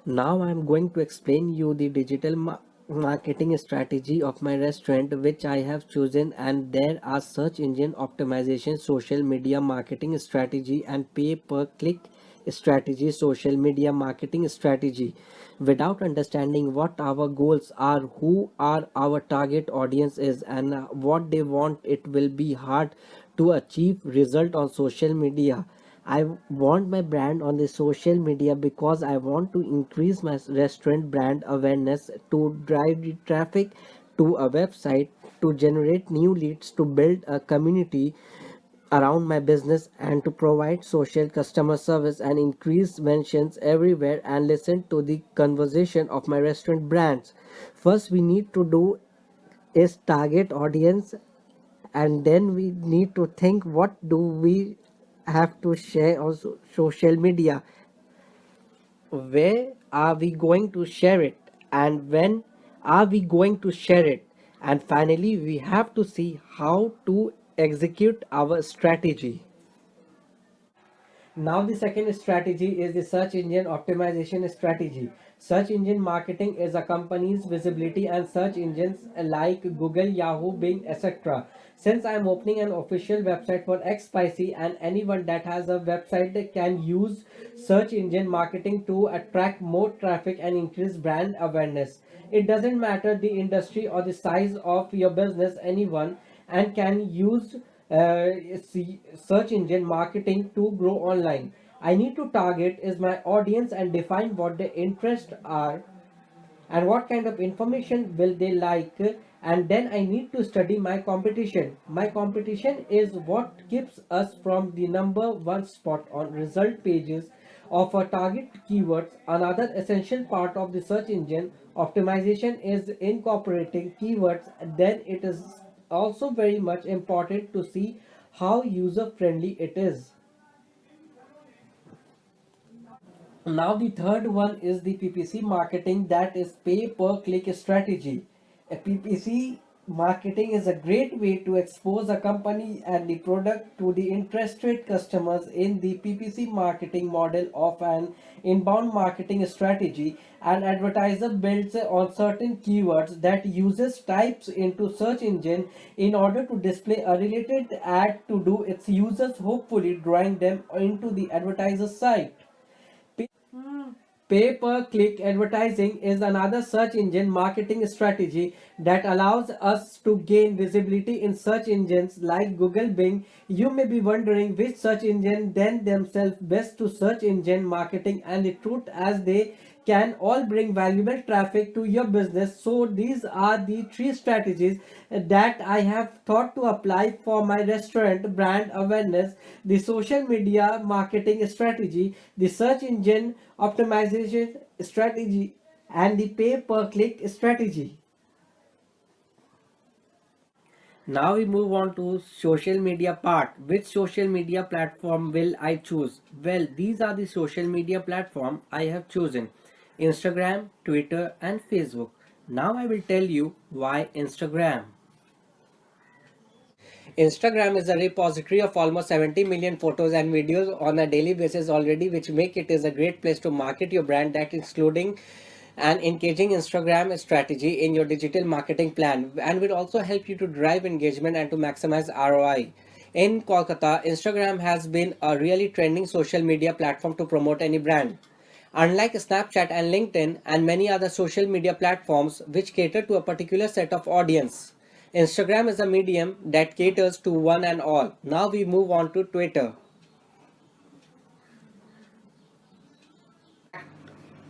Now I'm going to explain you the digital marketing strategy of my restaurant which I have chosen, and there are search engine optimization, social media marketing strategy, and pay per click strategy, social media marketing strategy. Without understanding what our goals are, who are our target audience is, and what they want, it will be hard to achieve result on social media. I want my brand on the social media because I want to increase my restaurant brand awareness, to drive the traffic to a website, to generate new leads, to build a community around my business, and to provide social customer service and increase mentions everywhere and listen to the conversation of my restaurant brands. First we need to do is target audience, and then we need to think what do we have to share on social media, where are we going to share it, and when are we going to share it, and finally we have to see how to execute our strategy. Now the second strategy is the search engine optimization strategy. Search engine marketing is a company's visibility and search engines like Google, Yahoo, Bing, etc. Since I am opening an official website for XSpicy, and anyone that has a website can use search engine marketing to attract more traffic and increase brand awareness. It doesn't matter the industry or the size of your business, anyone and can use search engine marketing to grow online. I need to target is my audience and define what their interests are and what kind of information will they like, and then I need to study my competition. My competition is what keeps us from the number one spot on result pages of our target keywords. Another essential part of the search engine optimization is incorporating keywords. Then it is also very much important to see how user friendly it is. Now the third one is the PPC marketing, that is pay per click strategy. A PPC marketing is a great way to expose a company and the product to the interested customers. In the PPC marketing model of an inbound marketing strategy, an advertiser builds on certain keywords that users types into search engine in order to display a related ad to do its users, hopefully drawing them into the advertiser's site. Pay per click advertising is another search engine marketing strategy that allows us to gain visibility in search engines like Google, Bing. You may be wondering which search engine then themselves best to search engine marketing, and the truth as they can all bring valuable traffic to your business. So these are the three strategies that I have thought to apply for my restaurant brand awareness: the social media marketing strategy, the search engine optimization strategy, and the pay per click strategy. Now we move on to social media part. Which social media platform will I choose? Well, these are the social media platform I have chosen: Instagram, Twitter, and Facebook. Now I will tell you why Instagram. Instagram is a repository of almost 70 million photos and videos on a daily basis already, which make it is a great place to market your brand, that including an engaging Instagram strategy in your digital marketing plan, and will also help you to drive engagement and to maximize ROI. In Kolkata, Instagram has been a really trending social media platform to promote any brand. Unlike Snapchat and LinkedIn and many other social media platforms which cater to a particular set of audience, Instagram is a medium that caters to one and all. Now we move on to Twitter.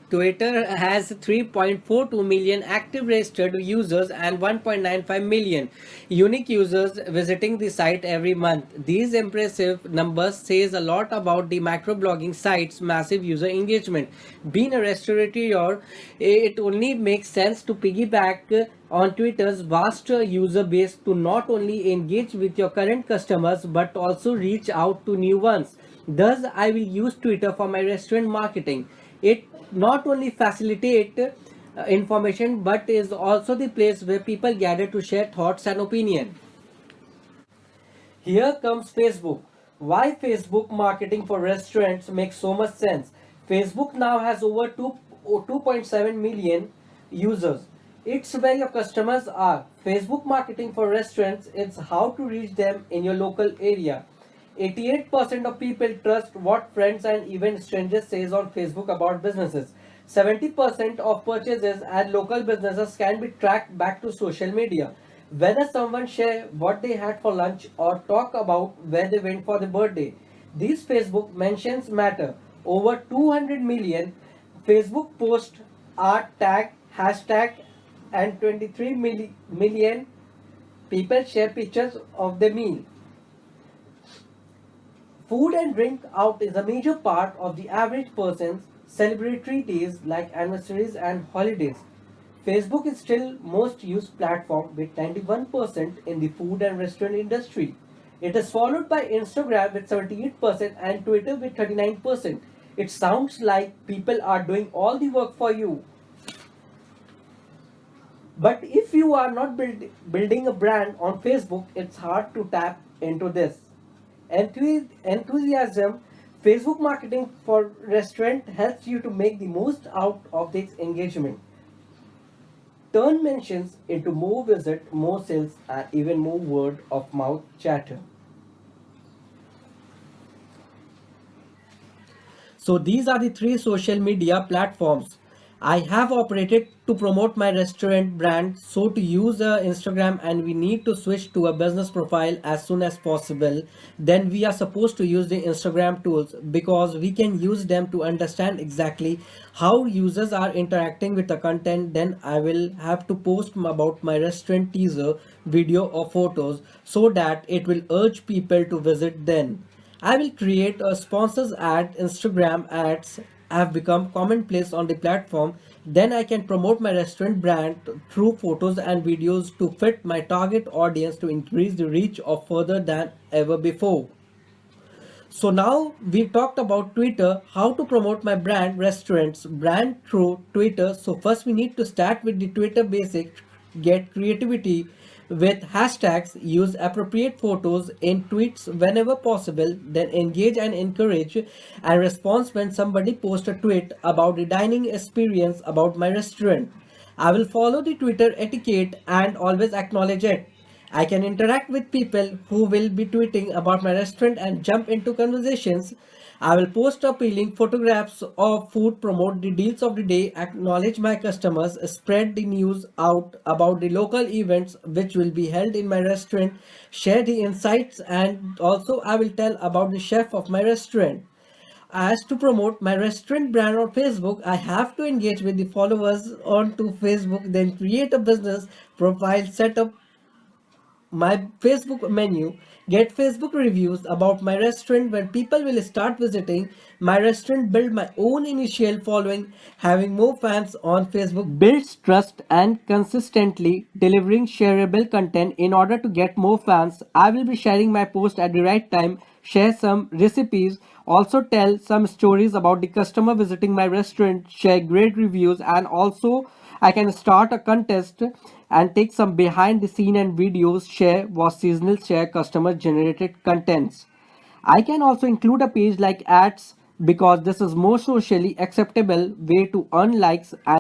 Twitter has 3.42 million active registered users and 1.95 million unique users visiting the site every month. These impressive numbers says a lot about the microblogging site's massive user engagement. Being a restaurateur, it only makes sense to piggyback on Twitter's vast user base to not only engage with your current customers but also reach out to new ones. Thus, I will use Twitter for my restaurant marketing. It not only facilitate information but is also the place where people gather to share thoughts and opinion. Here comes Facebook. Why Facebook marketing for restaurants makes so much sense. Facebook now has over 2.7 million users. It's where your customers are. Facebook marketing for restaurants is how to reach them in your local area. 88% of people trust what friends and even strangers says on Facebook about businesses. 70% of purchases at local businesses can be tracked back to social media. Whether someone share what they had for lunch or talk about where they went for the birthday, these Facebook mentions matter. Over 200 million Facebook posts are tagged hashtag and 23 million people share pictures of the meal. Food and drink out is a major part of the average person's celebratory days like anniversaries and holidays. Facebook is still most used platform with 91% in the food and restaurant industry. It is followed by Instagram with 78% and Twitter with 39%. It sounds like people are doing all the work for you. But if you are not building a brand on Facebook, it's hard to tap into this. Enthusiasm, Facebook marketing for restaurant helps you to make the most out of this engagement. Turn mentions into more visit, more sales, and even more word of mouth chatter. So these are the three social media platforms I have operated to promote my restaurant brand. So to use Instagram and we need to switch to a business profile as soon as possible, then we are supposed to use the Instagram tools because we can use them to understand exactly how users are interacting with the content. Then I will have to post about my restaurant teaser video or photos so that it will urge people to visit then. I will create a sponsors ad. Instagram ads have become commonplace on the platform. Then I can promote my restaurant brand through photos and videos to fit my target audience to increase the reach of further than ever before. So now we talked about Twitter, how to promote my brand, restaurants, brand through Twitter. So first we need to start with the Twitter basics, get creativity with hashtags, use appropriate photos in tweets whenever possible, then engage and encourage and respond when somebody posts a tweet about the dining experience about my restaurant. I will follow the Twitter etiquette and always acknowledge it. I can interact with people who will be tweeting about my restaurant and jump into conversations. I will post appealing photographs of food, promote the deals of the day, acknowledge my customers, spread the news out about the local events which will be held in my restaurant, share the insights, and also I will tell about the chef of my restaurant. As to promote my restaurant brand on Facebook, I have to engage with the followers onto Facebook, then create a business profile, set up my Facebook menu, get Facebook reviews about my restaurant when people will start visiting my restaurant, build my own initial following, having more fans on Facebook builds trust and consistently delivering shareable content in order to get more fans. I will be sharing my post at the right time, share some recipes, also tell some stories about the customer visiting my restaurant, share great reviews, and also I can start a contest and take some behind the scene and videos, share was seasonal, share customer generated contents. I can also include a page like ads because this is more socially acceptable way to earn likes and